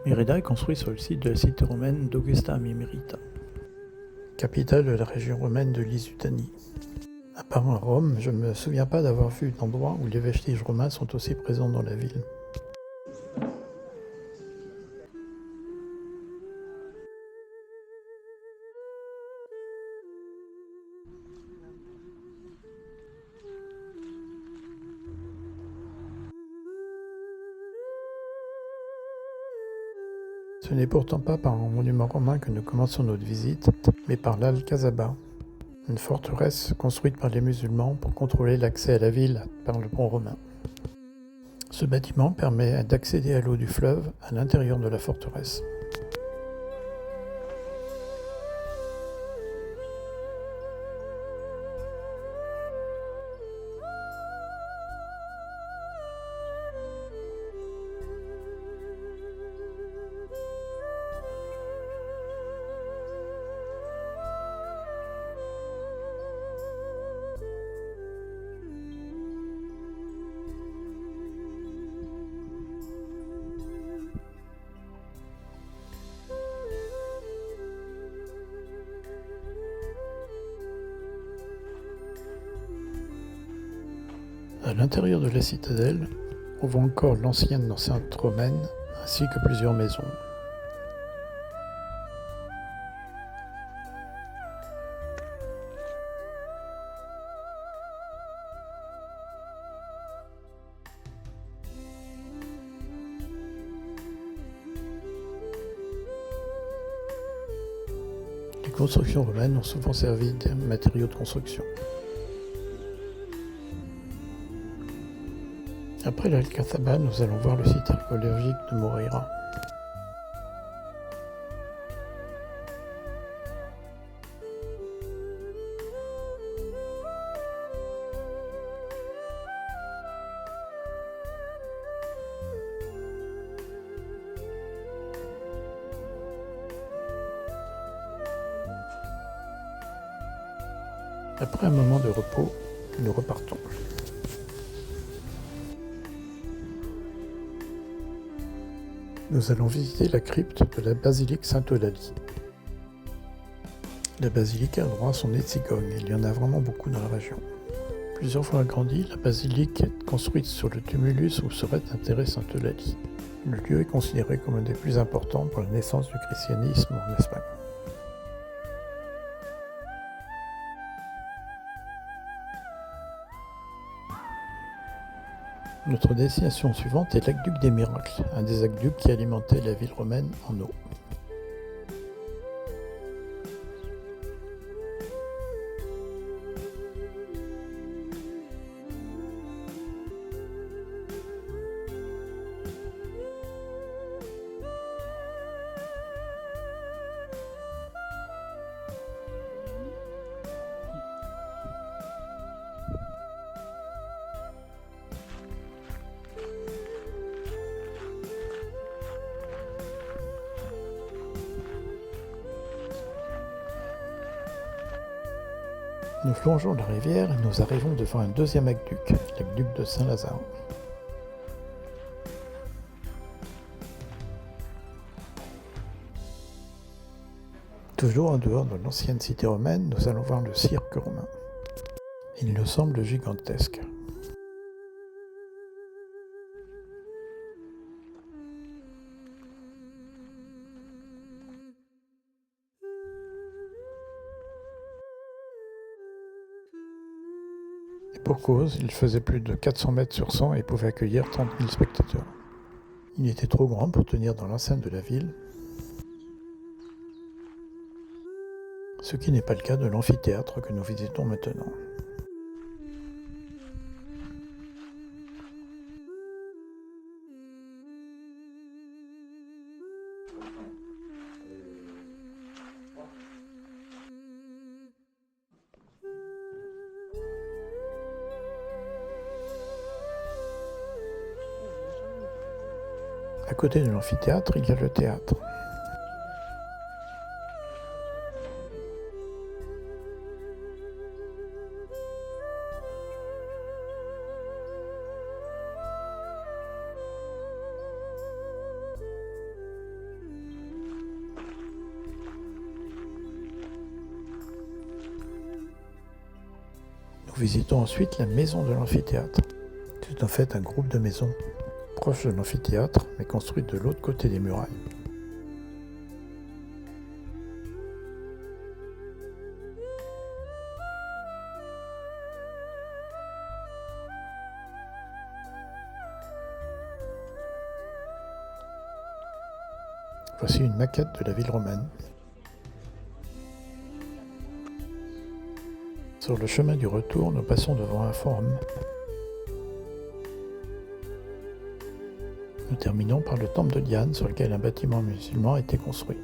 Mérida est construit sur le site de la cité romaine d'Augusta Mimerita, capitale de la région romaine de Lusitanie. À part à Rome, je ne me souviens pas d'avoir vu d'endroit où les vestiges romains sont aussi présents dans la ville. Ce n'est pourtant pas par un monument romain que nous commençons notre visite, mais par l'Alcazaba, une forteresse construite par les musulmans pour contrôler l'accès à la ville par le pont romain. Ce bâtiment permet d'accéder à l'eau du fleuve à l'intérieur de la forteresse. À l'intérieur de la citadelle, on voit encore l'ancienne enceinte romaine ainsi que plusieurs maisons. Les constructions romaines ont souvent servi de matériaux de construction. Après l'Alcazaba, nous allons voir le site archéologique de Moreira. Après un moment de repos, nous repartons. Nous allons visiter la crypte de la basilique Sainte-Eulalie. La basilique a droit à son nez de cigogne, il y en a vraiment beaucoup dans la région. Plusieurs fois agrandie, la basilique est construite sur le tumulus où serait enterrée Sainte Eulalie. Le lieu est considéré comme un des plus importants pour la naissance du christianisme en Espagne. Notre destination suivante est l'aqueduc des Miracles, un des aqueducs qui alimentait la ville romaine en eau. Nous longeons la rivière et nous arrivons devant un deuxième aqueduc, l'aqueduc de Saint-Lazare. Toujours en dehors de l'ancienne cité romaine, nous allons voir le cirque romain. Il nous semble gigantesque. Et pour cause, il faisait plus de 400 mètres sur 100 et pouvait accueillir 30 000 spectateurs. Il était trop grand pour tenir dans l'enceinte de la ville, ce qui n'est pas le cas de l'amphithéâtre que nous visitons maintenant. À côté de l'amphithéâtre, il y a le théâtre. Nous visitons ensuite la maison de l'amphithéâtre. C'est en fait un groupe de maisons proche de l'amphithéâtre, mais construite de l'autre côté des murailles. Voici une maquette de la ville romaine. Sur le chemin du retour, nous passons devant un forum. Nous terminons par le temple de Diane sur lequel un bâtiment musulman a été construit.